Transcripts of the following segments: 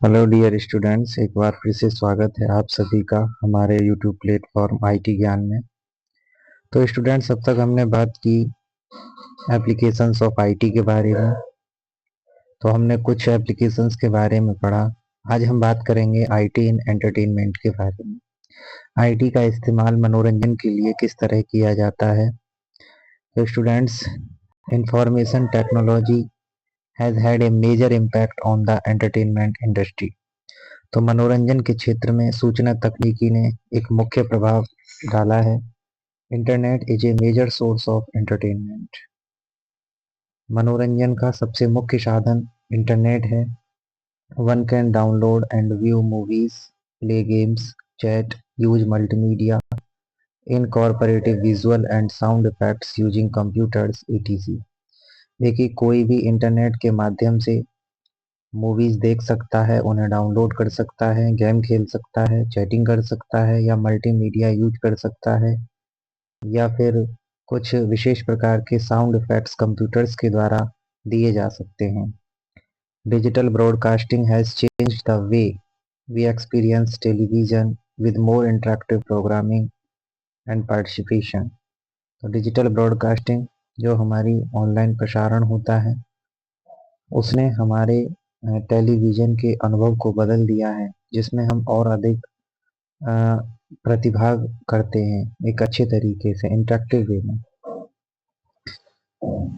Hello dear students, एक बार फिर से स्वागत है आप सभी का हमारे यूट्यूब प्लेटफॉर्म आईटी ज्ञान में। तो स्टूडेंट्स, अब तक हमने बात की एप्लीकेशंस ऑफ आईटी के बारे में। तो हमने कुछ एप्लीकेशंस के बारे में पढ़ा। आज हम बात करेंगे आईटी इन एंटरटेनमेंट के बारे में। आईटी का इस्तेमाल मनोरंजन के लिए किस तरह किया जाता है। तो students, information technology has had a major impact on the entertainment industry. तो मनोरंजन के क्षेत्र में सूचना तकनीकी ने एक मुख्य प्रभाव डाला है। Internet is a major source of entertainment. मनोरंजन का सबसे मुख्य साधन इंटरनेट है। One can download and view movies, play games, chat, use multimedia, incorporative visual and sound effects using computers etc। देखिए, कोई भी इंटरनेट के माध्यम से मूवीज देख सकता है, उन्हें डाउनलोड कर सकता है, गेम खेल सकता है, चैटिंग कर सकता है या मल्टीमीडिया यूज कर सकता है, या फिर कुछ विशेष प्रकार के साउंड इफेक्ट्स कंप्यूटर्स के द्वारा दिए जा सकते हैं। Digital broadcasting has changed the way we experience television with more interactive programming and participation. तो डिजिटल ब्रॉडकास्टिंग, जो हमारी ऑनलाइन प्रसारण होता है, उसने हमारे टेलीविज़न के अनुभव को बदल दिया है, जिसमें हम और अधिक अ, प्रतिभाग करते हैं एक अच्छे तरीके से इंटरैक्टिव वे में।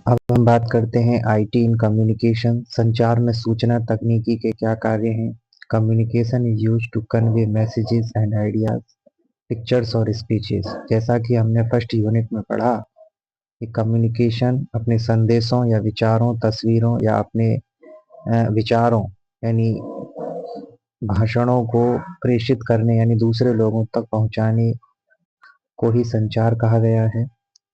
अब हम बात करते हैं आईटी इन कम्युनिकेशन। संचार में सूचना तकनीकी के क्या कार्य हैं। Communication is used to convey messages and ideas, pictures और स्पीचेस। जैसा कि हमने फर्स्ट यूनिट में पढ़ा कि कम्युनिकेशन अपने संदेशों या विचारों, तस्वीरों या अपने विचारों यानी भाषणों को प्रेषित करने यानी दूसरे लोगों तक पहुंचाने को ही संचार कहा गया है।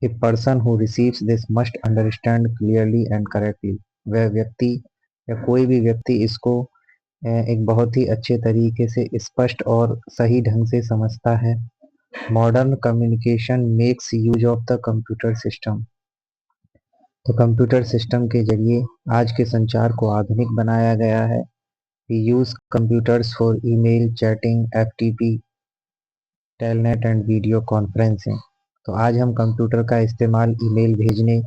A person who receives this must understand clearly and correctly. वह व्यक्ति या कोई भी व्यक्ति इसको एक बहुत ही अच्छे तरीके से स्पष्ट और सही ढंग से समझता है। Modern communication makes use of the computer system. तो कंप्यूटर सिस्टम के जरिए आज के संचार को आधुनिक बनाया गया है। We use computers for email, chatting, FTP, telnet and video conferencing. तो आज हम कंप्यूटर का इस्तेमाल ईमेल भेजने,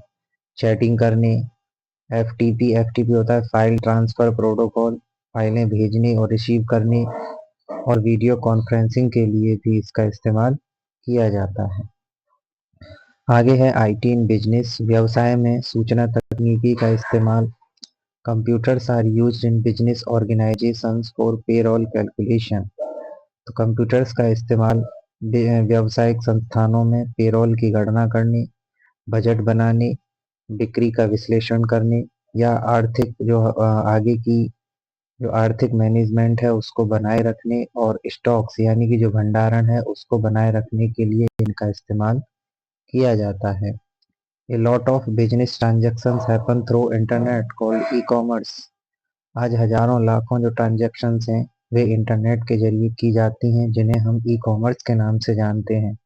चैटिंग करने, एफटीपी होता है फाइल ट्रांसफर प्रोटोकॉल, फाइलें भेजने और रिसीव करने, और वीडियो कॉन्फ्रेंसिंग के लिए भी इसका इस्तेमाल किया जाता है। आगे है आईटी इन बिजनेस। व्यवसाय में सूचना तकनीकी का इस्तेमाल। Computers are used in business organisations for payroll calculation. तो कंप्यूटर्स का इस्तेमाल व्यावसायिक संस्थानों में पेरोल की गणना करने, बजट बनाने, बिक्री का विश्लेषण करने या आर्थिक जो आगे की जो आर्थिक मैनेजमेंट है उसको बनाए रखने, और स्टॉक्स यानी कि जो भंडारण है उसको बनाए रखने के लिए इनका इस्तेमाल किया जाता है। A lot of business transactions happen through internet called e-commerce। आज हजारों लाखों जो ट्रांजैक्शंस हैं वे इंटरनेट के जरिए की जाती हैं, जिन्हें हम ई कॉमर्स के नाम से जानते हैं।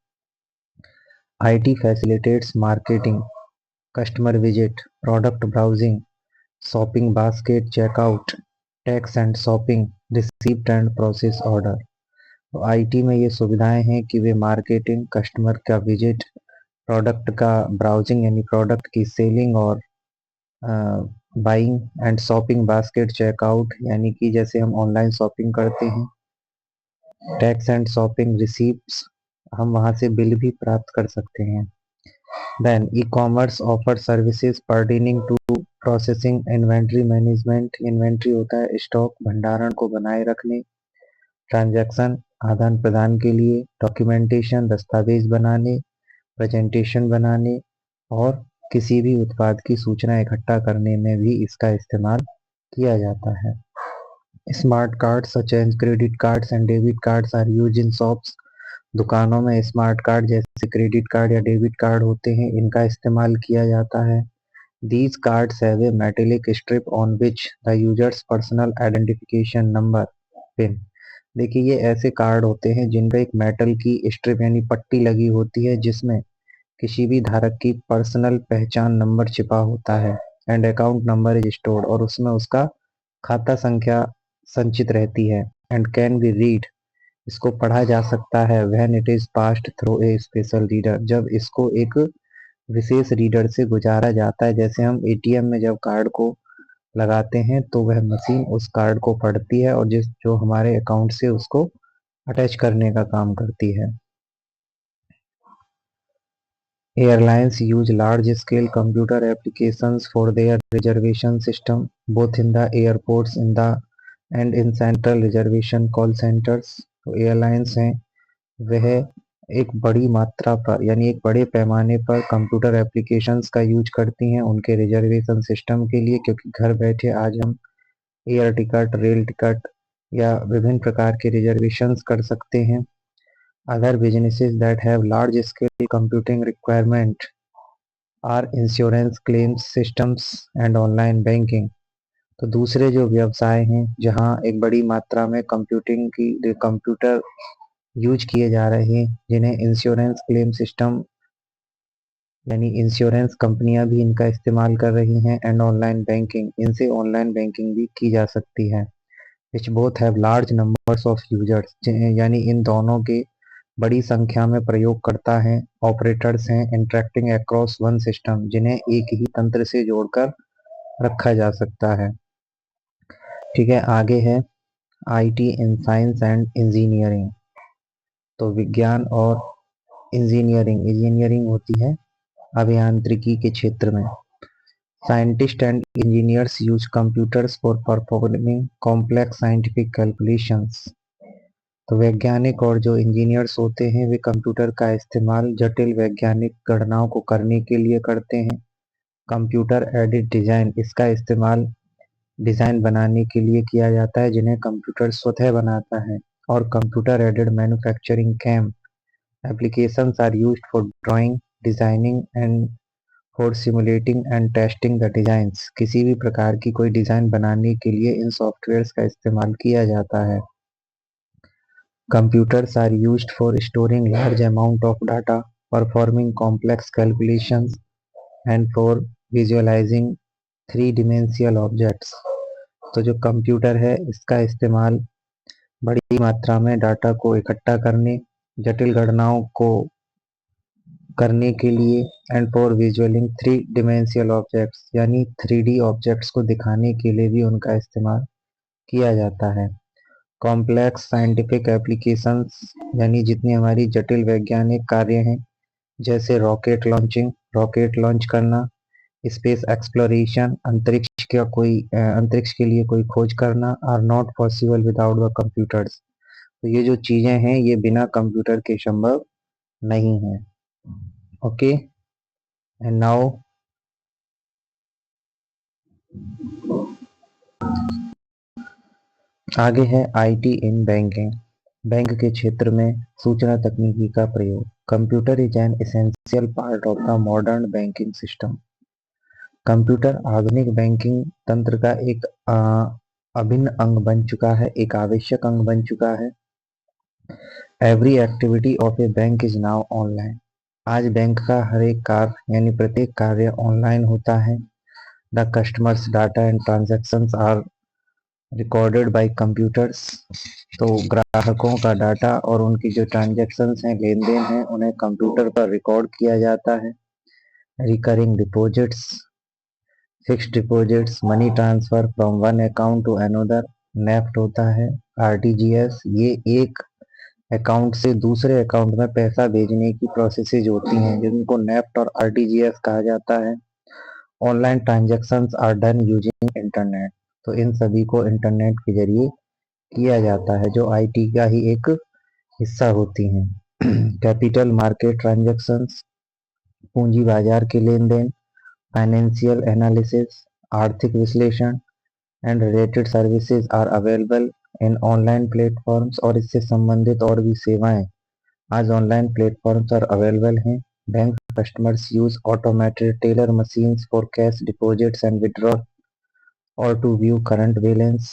IT facilitates marketing, customer visit, product browsing, shopping basket checkout, tax and shopping, receipt and process order. तो आईटी में ये सुविधाएं हैं कि वे मार्केटिंग, कस्टमर का विजिट, प्रोडक्ट का ब्राउजिंग यानी प्रोडक्ट की सेलिंग, और buying and shopping basket checkout यानी कि जैसे हम ऑनलाइन शॉपिंग करते हैं, टैक्स एंड शॉपिंग रिसीप्ट्स, हम वहां से बिल भी प्राप्त कर सकते हैं। Then e commerce offer services pertaining to processing, inventory management, inventory होता है स्टॉक भंडारण को बनाए रखने, ट्रांजैक्शन आदान प्रदान के लिए, डॉक्यूमेंटेशन दस्तावेज बनाने, प्रेजेंटेशन बनाने, और किसी भी उत्पाद की सूचना इकट्ठा करने में भी इसका इस्तेमाल किया जाता है। Smart card such as credit cards and debit cards are used in shops. दुकानों में स्मार्ट कार्ड जैसे क्रेडिट कार्ड या डेबिट कार्ड होते हैं, इनका इस्तेमाल किया जाता है। These cards have a metallic strip on which the user's personal identification number PIN। देखिए, ये ऐसे कार्ड होते हैं जिन पे एक मेटल की स्ट्रिप यानी पट्टी लगी होती है, जिसमें किसी भी धारक की पर्सनल पहचान नंबर छिपा होता है। And account number is stored, और उसमें उसका खाता संख्या संचित रहती है। एंड कैन बी रीड, इसको पढ़ा जा सकता है। When it is passed through a special reader, जब इसको एक विशेष रीडर से गुजारा जाता है। जैसे हम एटीएम में जब कार्ड को लगाते हैं तो वह मशीन उस कार्ड को पढ़ती है और जिस जो हमारे अकाउंट से उसको अटैच करने का काम करती है। Airlines use large-scale computer applications for their reservation system, both in the airports and in central reservation call centers। तो एयरलाइंस हैं वह एक बड़ी मात्रा पर यानी एक बड़े पैमाने पर कंप्यूटर एप्लीकेशंस का यूज करती हैं उनके रिजर्वेशन सिस्टम के लिए, क्योंकि घर बैठे आज हम एयर टिकट, रेल टिकट या विभिन्न प्रकार के रिजर्वेशंस कर सकते हैं। Other businesses that have large-scale computing requirement are insurance claims systems and online banking। तो दूसरे जो व्यवसाय हैं जहां एक बड़ी मात्रा में कंप्यूटर यूज किए जा रहे हैं, जिन्हें इंश्योरेंस क्लेम सिस्टम यानी इंश्योरेंस कंपनियां भी इनका इस्तेमाल कर रही हैं, एंड ऑनलाइन बैंकिंग, इनसे ऑनलाइन बैंकिंग भी की जा सकती है। Which both have large numbers of users, यानी इन दोनों के बड़ी संख्या में प्रयोगकर्ता हैं, ऑपरेटर्स हैं, इंटरेक्टिंग अक्रॉस वन सिस्टम, जिन्हें एक ही तंत्र से जोड़कर रखा जा सकता है। ठीक है, आगे है IT in science and engineering. तो विज्ञान और इंजीनियरिंग होती है अभियांत्रिकी के क्षेत्र में। Scientist and engineers use computers for performing complex scientific calculations. तो वैज्ञानिक और जो इंजीनियर्स होते हैं वे कंप्यूटर का इस्तेमाल जटिल वैज्ञानिक गणनाओं को करने के लिए करते हैं। कंप्यूटर एडेड डिजाइन, इसका इस्तेमाल डिजाइन बनाने के लिए किया जाता है जिन्हें कंप्यूटर स्वतः बनाता है। और computer aided manufacturing CAM applications are used for drawing, designing and for simulating and testing the designs. किसी भी प्रकार की कोई डिजाइन बनाने के लिए इन सॉफ्टवेयर्स का इस्तेमाल किया जाता है। Computers are used for storing large amount of data, performing complex calculations, and for visualizing three-dimensional objects। तो जो कंप्यूटर है इसका इस्तेमाल बड़ी मात्रा में डाटा को इकट्ठा करने, जटिल गणनाओं को करने के लिए, एंड फॉर विजुअलिंग थ्री डिमेंशियल ऑब्जेक्ट्स, यानी 3D ऑब्जेक्ट्स को दिखाने के लिए भी उनका इस्तेमाल किया जाता है। कॉम्प्लेक्स साइंटिफिक एप्लीकेशंस, यानी जितनी हमारी जटिल वैज्ञानिक कार्य हैं, जैसे रॉकेट लॉन्चिंग, रॉकेट लॉन्च करना, स्पेस एक्सप्लोरेशन, अंतरिक्ष के लिए कोई खोज करना, are not possible without the computers. तो ये जो चीजें हैं ये बिना कंप्यूटर के संभव नहीं है। ओके, एंड नाउ आगे है आईटी इन बैंकिंग। बैंक के क्षेत्र में सूचना तकनीकी का प्रयोग। Computer is an essential part of the modern banking system. Computer आधुनिक बैंकिंग तंत्र का एक अभिन्न अंग बन चुका है, एक आवश्यक अंग बन चुका है। Every activity of A bank is now online. आज बैंक का हर एक कार्य यानी प्रत्येक कार्य ऑनलाइन होता है। The customers data and transactions are recorded by computers. तो ग्राहकों का डाटा और उनकी जो ट्रांजैक्शंस हैं, लेन देन हैं, उन्हें कंप्यूटर पर रिकॉर्ड किया जाता है। Recurring deposits, fixed deposits, money transfer from one account to another, NEFT होता है। आरटीजीएस, ये एक अकाउंट से दूसरे अकाउंट में पैसा भेजने की प्रोसेसेज होती हैं जिनको नेफ्ट और आरटीजीएस कहा जाता है। Online transactions are done using internet. तो इन सभी को इंटरनेट के जरिए किया जाता है, जो आईटी का ही एक हिस्सा होती हैं। कैपिटल मार्केट ट्रांजैक्शंस, पूंजी बाजार के लेन देन, फाइनेंशियल एनालिसिस, आर्थिक विश्लेषण and related services are available in online platforms. और इससे संबंधित और भी सेवाएं आज ऑनलाइन प्लेटफॉर्म्स पर अवेलेबल हैं। Bank customers use automated teller machines for cash deposits and withdrawal और टू व्यू करंट बैलेंस।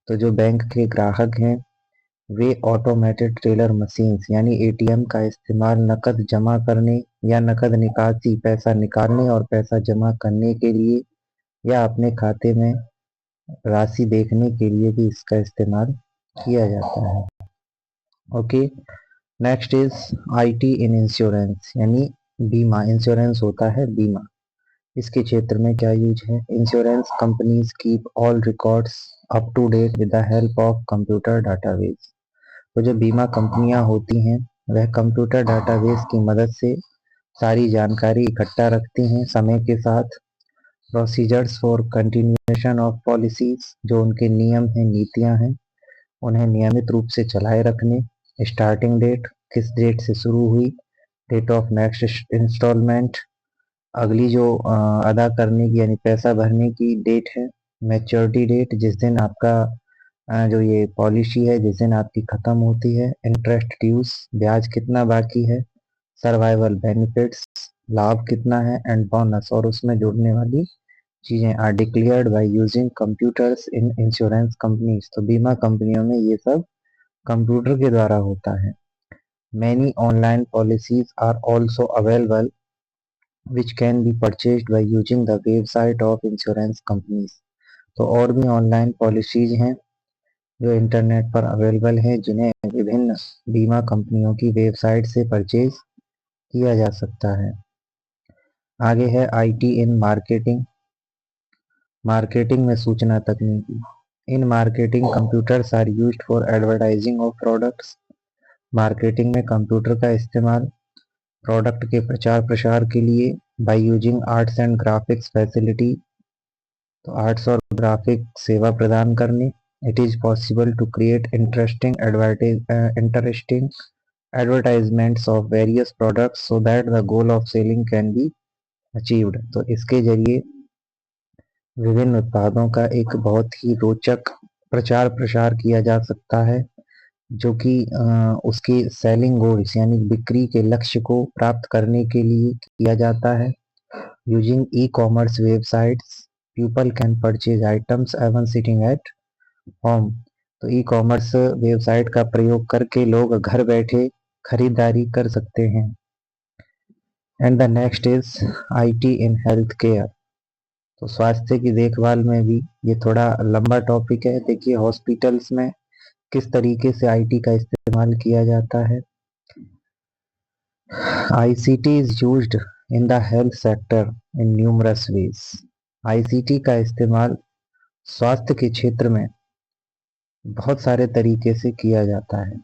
तो जो बैंक के ग्राहक हैं वे ऑटोमेटेड टेलर मशीन्स यानी एटीएम का इस्तेमाल नकद जमा करने या नकद निकासी, पैसा निकालने और पैसा जमा करने के लिए, या अपने खाते में राशि देखने के लिए भी इसका इस्तेमाल किया जाता है। Okay, next is IT in insurance, यानी बीमा। इंश्योरेंस होता है बीमा, इसके क्षेत्र में क्या यूज है? Insurance companies keep all records up to date with the help of computer database. तो जो बीमा कंपनियां होती हैं वह कंप्यूटर डाटाबेस की मदद से सारी जानकारी इकट्ठा रखती हैं समय के साथ। Procedures for continuation of policies, जो उनके नियम हैं नीतियां हैं, उन्हें नियमित रूप से चलाए रखने। स्टार्टिंग डेट, किस डेट से शुरू हुई। डेट ऑफ नेक्स्ट इंस्टॉलमेंट, अगली जो अदा करने की यानी पैसा भरने की डेट है। मैच्योरिटी डेट, जिस दिन आपका जो ये पॉलिसी है जिस दिन आपकी खत्म होती है। इंटरेस्ट ड्यूज, ब्याज कितना बाकी है। सर्वाइवल बेनिफिट्स, लाभ कितना है। एंड बोनस, और उसमें जुड़ने वाली चीजें are declared by using computers in insurance companies. तो बीमा कंपनियों में ये सब कंप्यूटर के द्वारा होता है। Many online policies are also available which can be purchased by using the website of insurance companies। तो और भी ऑनलाइन पॉलिसीज हैं जो इंटरनेट पर अवेलेबल हैं, जिन्हें विभिन्न बीमा कंपनियों की वेबसाइट से परचेज किया जा सकता है। आगे है आईटी इन मार्केटिंग। मार्केटिंग में सूचना तकनीकी। In marketing computers are used for advertising of products. Marketing में कंप्यूटर का इस्तेमाल प्रोडक्ट के प्रचार प्रसार के लिए। By using arts and graphics facility, तो आर्ट्स और ग्राफिक सेवा प्रदान करने। It is possible to create interesting advertisements of various products so that the goal of selling can be achieved. तो इसके जरिए विभिन्न उत्पादों का एक बहुत ही रोचक प्रचार प्रसार किया जा सकता है, जो कि उसकी सेलिंग गोल्स यानी बिक्री के लक्ष्य को प्राप्त करने के लिए किया जाता है। Using e commerce websites, people can purchase items even sitting at home. तो ई कॉमर्स वेबसाइट का प्रयोग करके लोग घर बैठे खरीदारी कर सकते हैं। And the next is IT in health care. तो स्वास्थ्य की देखभाल में भी ये थोड़ा लंबा टॉपिक है। देखिए हॉस्पिटल्स में किस तरीके से आईटी का इस्तेमाल किया जाता है। ICT is used in the health sector in numerous ways. ICT का इस्तेमाल स्वास्थ्य के क्षेत्र में बहुत सारे तरीके से किया जाता है।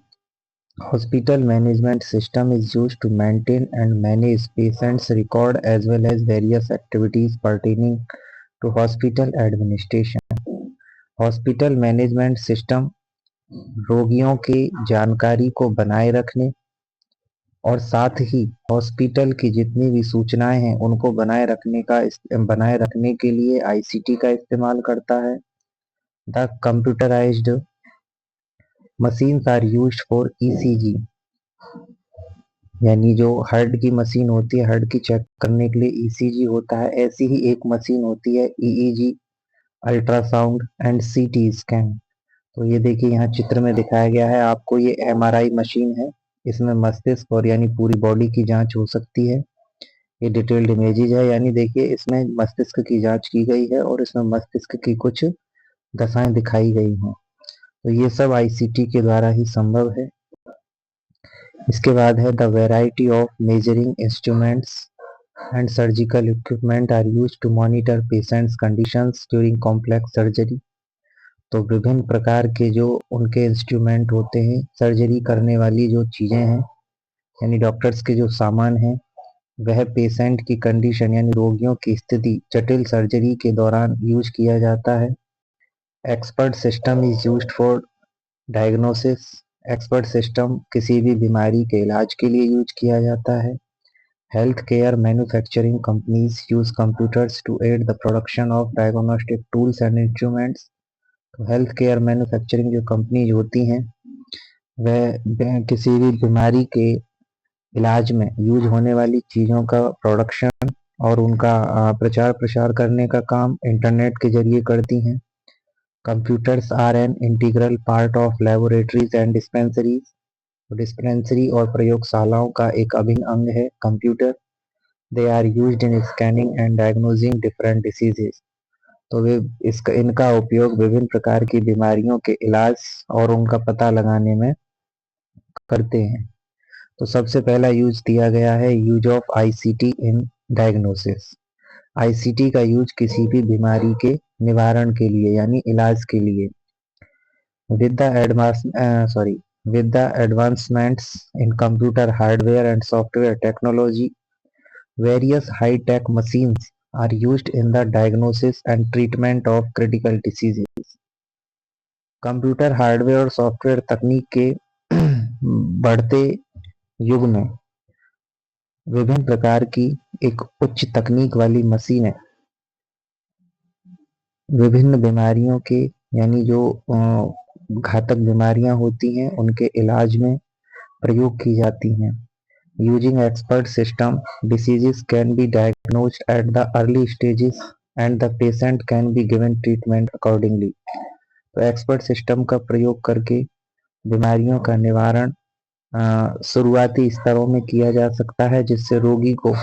Hospital management system is used to maintain and manage patients record as well as various activities pertaining to hospital administration. Hospital management system रोगियों की जानकारी को बनाए रखने और साथ ही हॉस्पिटल की जितनी भी सूचनाएं हैं उनको बनाए रखने के लिए आईसीटी का इस्तेमाल करता है। The computerised machines are used for ECG, यानी जो हार्ट की मशीन होती है, हार्ट की चेक करने के लिए ईसीजी होता है। ऐसी ही एक मशीन होती है EEG, ultrasound and CT scan. तो ये देखिए यहाँ चित्र में दिखाया गया है आपको, ये एमआरआई मशीन है। इसमें मस्तिष्क और यानी पूरी बॉडी की जांच हो सकती है। ये डिटेल्ड इमेजेज है, यानी देखिए इसमें मस्तिष्क की जांच की गई है और इसमें मस्तिष्क की कुछ दशाएं दिखाई गई हैं। तो ये सब आईसीटी के द्वारा ही संभव है। इसके बाद है the variety of measuring instruments and surgical equipment are used to monitor patients conditions during complex surgery. तो विभिन्न प्रकार के जो उनके इंस्ट्रूमेंट होते हैं, सर्जरी करने वाली जो चीजें हैं यानी डॉक्टर्स के जो सामान हैं, वह पेशेंट की कंडीशन यानी रोगियों की स्थिति जटिल सर्जरी के दौरान यूज किया जाता है। Expert system is used for diagnosis. Expert system किसी भी बीमारी के इलाज के लिए यूज किया जाता है। Health care manufacturing companies use computers to aid the production of diagnostic tools and instruments. तो हेल्थ केयर मैन्युफैक्चरिंग जो कंपनीज होती हैं वह किसी भी बीमारी के इलाज में यूज होने वाली चीज़ों का प्रोडक्शन और उनका प्रचार प्रसार करने का काम इंटरनेट के जरिए करती हैं। Computers are an integral part of laboratories and dispensaries. Dispensary और प्रयोगशालाओं का एक अभिन्न अंग है computer. They are used in scanning and diagnosing different diseases. तो वे इसका इनका उपयोग विभिन्न प्रकार की बीमारियों के इलाज और उनका पता लगाने में करते हैं। तो सबसे पहला यूज दिया गया है use of ICT in diagnosis. ICT का यूज किसी भी बीमारी के निवारण के लिए यानी इलाज के लिए with the with the advancements in computer hardware and software technology, various high-tech machines are used in the diagnosis and treatment of critical diseases. Computer hardware और सॉफ्टवेयर तकनीक के बढ़ते युग में विभिन्न प्रकार की एक उच्च तकनीक वाली मशीनें विभिन्न बीमारियों के यानी जो घातक बीमारियां होती हैं उनके इलाज में प्रयोग की जाती हैं। Using expert system diseases can be diagnosed at the early stages and the patient can be given treatment accordingly. तो एक्सपर्ट सिस्टम का प्रयोग करके बीमारियों का निवारण शुरुआती स्तरों में किया जा सकता है, जिससे रोगी को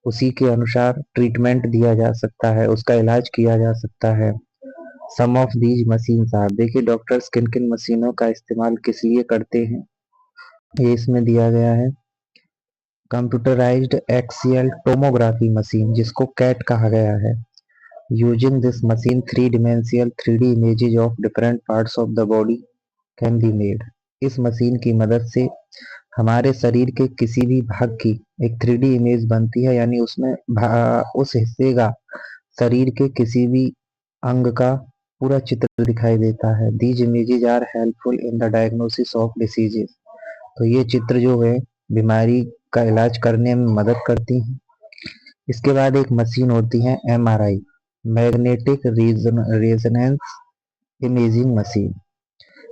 उसी के अनुसार ट्रीटमेंट दिया जा सकता है, उसका इलाज किया जा सकता है। सम ऑफ दीज मशीन्स आर, देखिए डॉक्टर्स किन किन मशीनों का इस्तेमाल किस लिए करते हैं ये इसमें दिया गया है। कंप्यूटराइज्ड एक्सियल टोमोग्राफी मशीन, जिसको कैट कहा गया है। Using this machine 3 dimensional 3D images of different parts of the body can be made। इस मशीन की मदद से हमारे शरीर के किसी भी भाग की एक 3D इमेज बनती है, यानी उसमें उस हिस्से का शरीर के किसी भी अंग का पूरा चित्र दिखाई देता है। These images are helpful in the diagnosis of diseases. तो ये चित्र जो है बीमारी का इलाज करने में मदद करती हैं। इसके बाद एक मशीन होती है MRI, magnetic resonance imaging machine.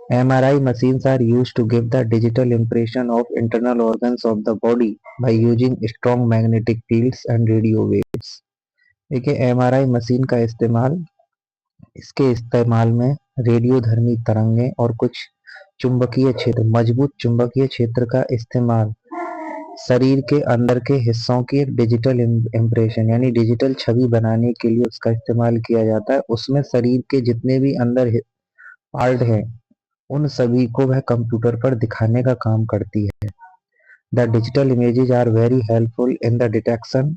MRI machines are used to give the digital impression of internal organs of the body by using strong magnetic fields and radio waves। देखिए MRI मशीन का इसके इस्तेमाल में रेडियोधर्मी तरंगें और कुछ चुंबकीय क्षेत्र, मजबूत चुंबकीय क्षेत्र का इस्तेमाल शरीर के अंदर के हिस्सों की एक डिजिटल इम्प्रेशन यानी डिजिटल छवि बनाने के लिए उसका इस्तेमाल किया जाता है। उसमें शरीर के जितने भी अंदर पार्ट हैं उन सभी को वह कंप्यूटर पर दिखाने का काम करती है। The digital images are very helpful in the detection,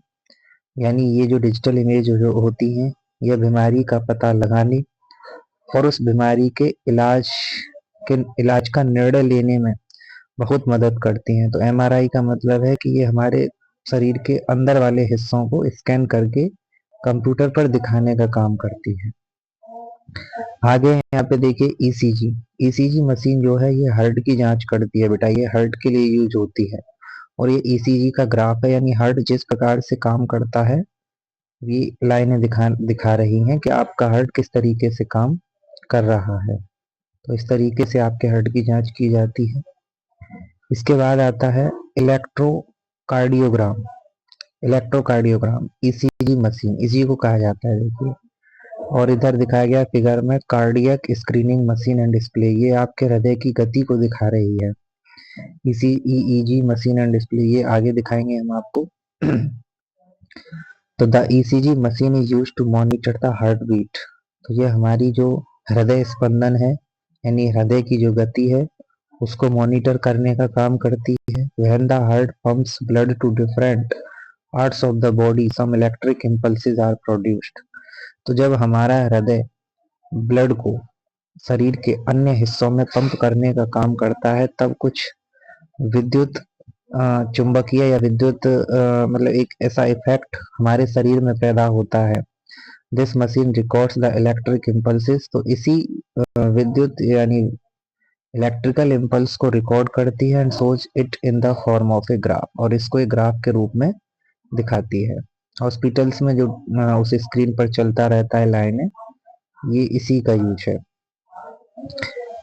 यानी ये जो डिजिटल इमेज जो होती हैं यह बीमारी का पता लगाने और उस बीमारी के इलाज का निर्णय लेने में बहुत मदद करती हैं। तो एमआरआई का मतलब है कि ये हमारे शरीर के अंदर वाले हिस्सों को स्कैन करके कंप्यूटर पर दिखाने का काम करती है। आगे यहाँ पे देखिए ईसीजी। ईसीजी मशीन जो है ये हार्ट की जांच करती है बेटा, ये हार्ट के लिए यूज होती है। और ये ईसीजी का ग्राफ है, यानी हार्ट जिस प्रकार से काम करता है ये लाइनें दिखा रही हैं कि आपका हार्ट किस तरीके से काम कर रहा है। तो इस तरीके से आपके हार्ट की जांच की जाती है। इसके बाद आता है इलेक्ट्रोकार्डियोग्राम। इलेक्ट्रोकार्डियोग्राम ईसीजी मशीन इसी को कहा जाता है। देखिए और इधर दिखाया गया फिगर में cardiac screening machine and display, ये आपके हृदय की गति को दिखा रही है। इसी ईईजी मशीन एंड डिस्प्ले ये आगे दिखाएंगे हम आपको। तो the ECG machine is used to monitor the heart beat. तो ये हमारी जो हृदय स्पंदन है यानी हृदय की जो गति है उसको मॉनिटर करने का काम करती है। When the heart pumps blood to different parts of the body some electric impulses are produced. तो जब हमारा हृदय ब्लड को शरीर के अन्य हिस्सों में पंप करने का काम करता है तब कुछ विद्युत चुंबकीय या विद्युत मतलब एक ऐसा इफेक्ट हमारे शरीर में पैदा होता है। This machine records the electric impulses. तो इसी विद्युत यानी इलेक्ट्रिकल इम्पल्स को रिकॉर्ड करती है and shows it in the form of a graph, और इसको एक ग्राफ के रूप में दिखाती है। हॉस्पिटल्स में जो उस स्क्रीन पर चलता रहता है लाइनें, ये इसी का यूज है।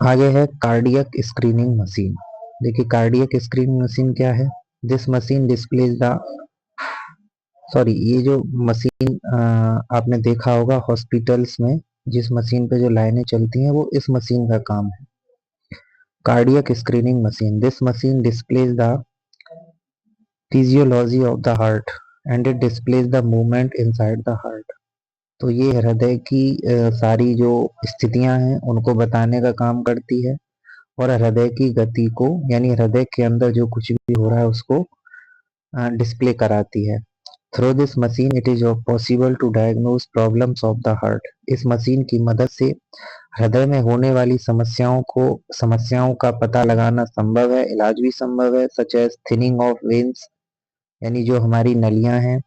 आगे है कार्डियक स्क्रीनिंग मशीन। देखिए कार्डियक स्क्रीनिंग मशीन क्या है। दिस मशीन डिस्प्लेज द ये जो मशीन आपने देखा होगा हॉस्पिटल्स में जिस मशीन पे जो लाइनें चलती हैं वो इस मशीन का काम है। Cardiac screening machine, this machine displays the physiology of the heart and it displays the movement inside the heart. तो ये हृदय की सारी जो स्थितियां हैं उनको बताने का काम करती है और हृदय की गति को यानी हृदय के अंदर जो कुछ भी हो रहा है उसको डिस्प्ले कराती है। Through this machine it is possible to diagnose problems of the heart. इस मशीन की मदद से हृदय में होने वाली समस्याओं का पता लगाना संभव है, इलाज भी संभव है, such as thinning of veins यानी जो हमारी नलियां हैं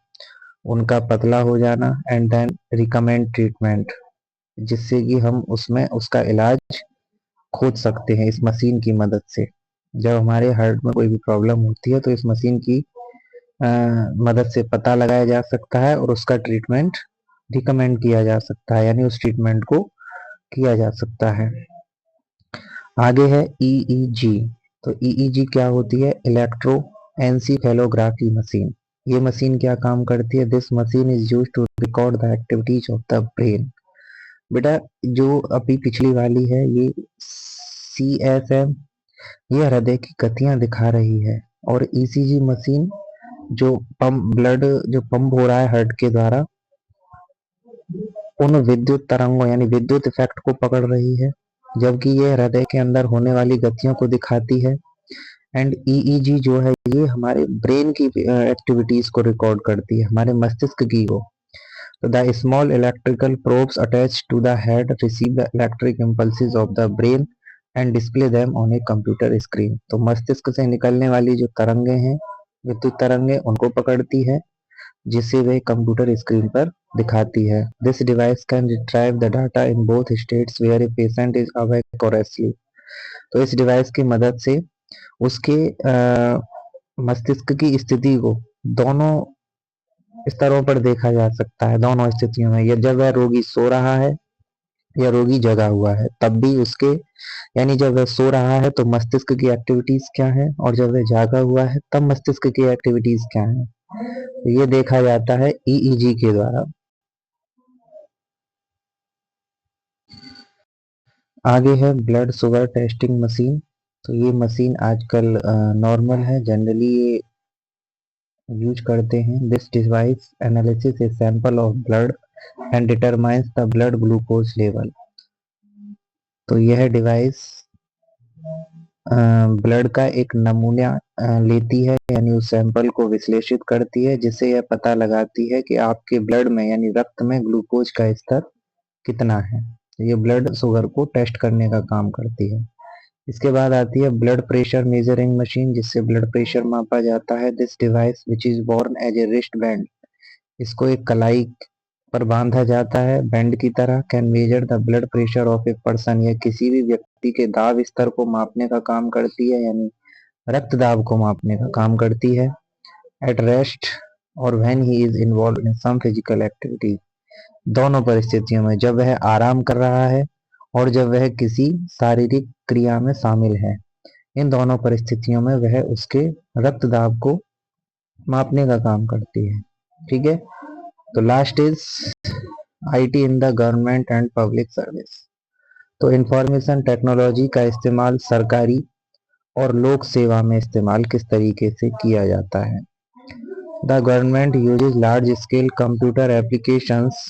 उनका पतला हो जाना, एंड देन रिकमेंड ट्रीटमेंट, जिससे कि हम उसमें उसका इलाज खोज सकते हैं इस मशीन की मदद से। जब हमारे हार्ट में कोई भी प्रॉब्लम होती है तो इस मशीन की मदद से पता लगाया जा सकता है और उसका ट्रीटमेंट रिकमेंड किया जा सकता है, यानी उस ट्रीटमेंट को किया जा सकता है। आगे है ईईजी। तो ईईजी क्या होती है? Electro encephalography machine. ये मशीन क्या काम करती है? This machine is use to record the activities of the brain. बेटा जो अभी पिछली वाली है ये सीएसएम, ये हृदय की गतियां दिखा रही है, और ईसीजी मशीन जो ब्लड जो पंप हो रहा है हार्ट के द्वारा उन विद्युत तरंगों यानी विद्युत इफेक्ट को पकड़ रही है, जबकि ये हृदय के अंदर होने वाली गतियों को दिखाती है। एंड ईईजी जो है ये हमारे ब्रेन की एक्टिविटीज को रिकॉर्ड करती है, हमारे मस्तिष्क की को। तो the small electrical probes attach to the head receive the electric impulses of the brain and display them on a computer screen. तो मस्तिष्क से निकलने वाली जो तरंगे हैं, विद्युत तरंगे, उनको पकड़ती है, जिसे वे कंप्यूटर स्क्रीन पर दिखाती है। This device can retrieve the data in both states where a patient is awake और asleep। तो इस डिवाइस की मदद से उसके मस्तिष्क की स्थिति को दोनों स्तरों पर देखा जा सकता है, दोनों स्थितियों में। या जब वह रोगी सो रहा है या रोगी जगा हुआ है तब भी उसके, यानी जब वह सो रहा है तो मस्तिष्क की एक्टिविटीज क्या है, और जब वह जागा हुआ है तब मस्तिष्क की एक्टिविटीज क्या है, तो ये देखा जाता है ईईजी के द्वारा। आगे है ब्लड शुगर टेस्टिंग मशीन। तो ये मशीन आजकल नॉर्मल है, जनरली ये यूज करते हैं। This device analysis a sample of blood and determines the blood glucose level. तो यह डिवाइस ब्लड का एक नमूना लेती है, यानी उस सैंपल को विश्लेषित करती है, जिससे यह पता लगाती है कि आपके ब्लड में यानी रक्त में ग्लूकोज का स्तर कितना है। ये ब्लड शुगर को टेस्ट करने का काम करती है। इसके बाद आती है ब्लड प्रेशर मेजरिंग मशीन, जिससे ब्लड प्रेशर मापा जाता है। This device which is worn as a wrist band, इसको एक कलाई पर बांधा जाता है बैंड की तरह। Can measure the blood pressure of a person, यह किसी भी व्यक्ति के दाब स्तर को मापने का काम करती है, यानी रक्त दाब को मापने का काम करती है। एट रेस्ट और when he is involved in some physical activity, दोनों परिस्थितियों में, जब वह आराम कर रहा है और जब वह किसी शारीरिक क्रिया में शामिल है, इन दोनों परिस्थितियों में वह उसके रक्त दाब को मापने का काम करती है। ठीक है, तो last is IT in the government and public service. तो इंफॉर्मेशन टेक्नोलॉजी का इस्तेमाल सरकारी और लोक सेवा में इस्तेमाल किस तरीके से किया जाता है? The government uses large scale computer applications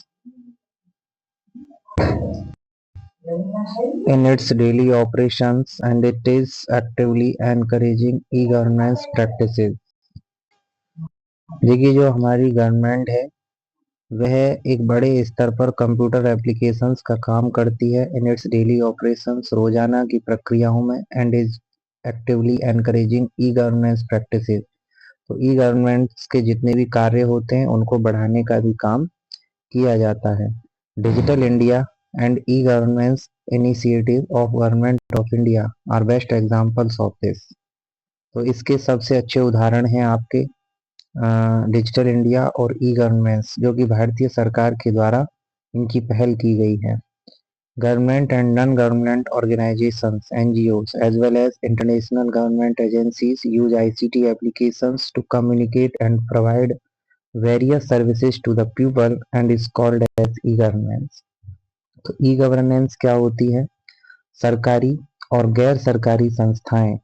in its daily operations, and it is actively encouraging e-governance practices। देखिए जो हमारी गवर्नमेंट है वह एक बड़े स्तर पर कंप्यूटर एप्लीकेशंस का काम करती है इन इट्स डेली ऑपरेशंस, रोजाना की प्रक्रियाओं में, and is actively encouraging e governance practices. तो ई गवर्नेंस के जितने भी कार्य होते हैं उनको बढ़ाने का भी काम किया जाता है। Digital India and e governance initiative of government of India are best examples of this. तो इसके सबसे अच्छे उदाहरण हैं आपके डिजिटल इंडिया और ई गवर्नेंस, जो कि भारतीय सरकार के द्वारा इनकी पहल की गई है। Government and non government organisations NGOs as well as international government agencies use ICT applications to communicate and provide various services to the people and is called as e-governance। तो ई गवर्नेंस क्या होती है? सरकारी और गैर सरकारी संस्थाएं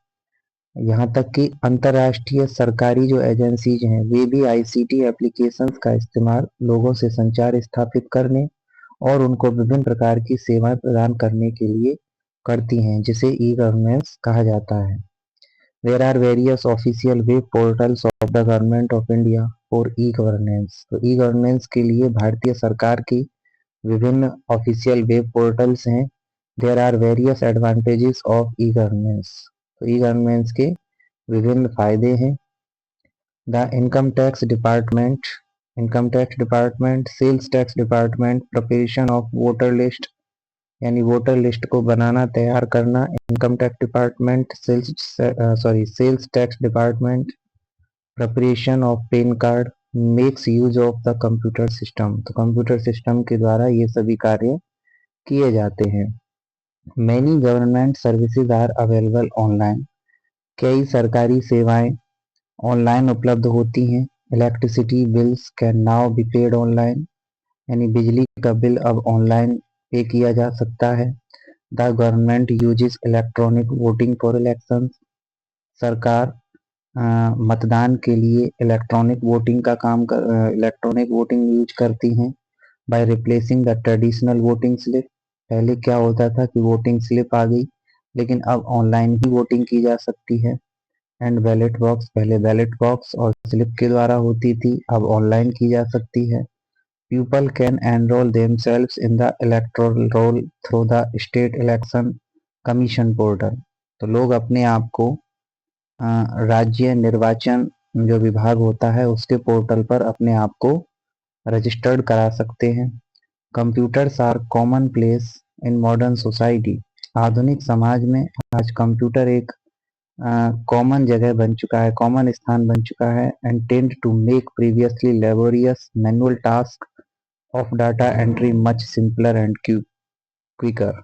यहाँ तक कि अंतर्राष्ट्रीय सरकारी जो एजेंसीज हैं वे भी आईसीटी एप्लीकेशंस का इस्तेमाल लोगों से संचार स्थापित करने और उनको विभिन्न प्रकार की सेवाएं प्रदान करने के लिए करती हैं, जिसे ई गवर्नेंस कहा जाता है। There are various official web portals of the government of India for e governance. तो ई गवर्नेंस के लिए भारतीय सरकार की विभिन्न ऑफिशियल वेब पोर्टल्स हैं। There are various advantages of e governance. तो ई गवर्नेंस के विभिन्न फायदे हैं। The income tax department, sales tax department, preparation of voter list यानी वोटर लिस्ट को बनाना तैयार करना income tax department, sales tax department, preparation of PAN card, makes use of the computer system. तो कंप्यूटर सिस्टम के द्वारा ये सभी कार्य किए जाते हैं। Many government services are available online. कई सरकारी सेवाएं ऑनलाइन उपलब्ध होती हैं। Electricity bills can now be paid online, यानी बिजली का बिल अब ऑनलाइन पे किया जा सकता है। The government uses electronic voting for election. सरकार मतदान के लिए इलेक्ट्रॉनिक वोटिंग यूज करती हैं। By replacing the traditional voting slip. पहले क्या होता था कि वोटिंग स्लिप आ गई, लेकिन अब ऑनलाइन भी वोटिंग की जा सकती है। एंड बैलेट बॉक्स, पहले बैलेट बॉक्स और स्लिप के द्वारा होती थी, अब ऑनलाइन की जा सकती है। People can enrol themselves in the electoral roll through the state election commission portal. तो लोग अपने आप को राज्य निर्वाचन जो विभाग होता है उसके पोर्टल पर अपने आप को रजिस्टर्ड करा सकते हैं। Computers are commonplace in modern society. आधुनिक समाज में आज कंप्यूटर एक कॉमन जगह बन चुका है, कॉमन स्थान बन चुका है। And tend to make previously laborious manual task of data entry much simpler and quicker.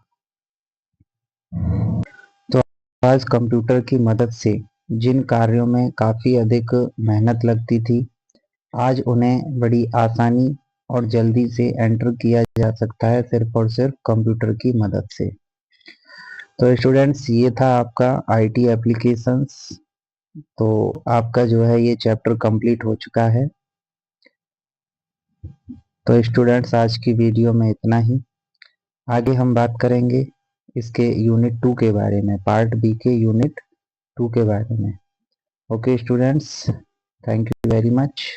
तो आज कंप्यूटर की मदद से जिन कार्यों में काफ़ी अधिक मेहनत लगती थी, आज उन्हें बड़ी आसानी और जल्दी से एंटर किया जा सकता है सिर्फ और सिर्फ कंप्यूटर की मदद से। तो स्टूडेंट्स, ये था आपका आईटी एप्लीकेशंस। तो आपका जो है ये चैप्टर कंप्लीट हो चुका है। तो स्टूडेंट्स, आज की वीडियो में इतना ही। आगे हम बात करेंगे इसके यूनिट 2 के बारे में, पार्ट बी के यूनिट 2 के बारे में। Okay students, thank you very much.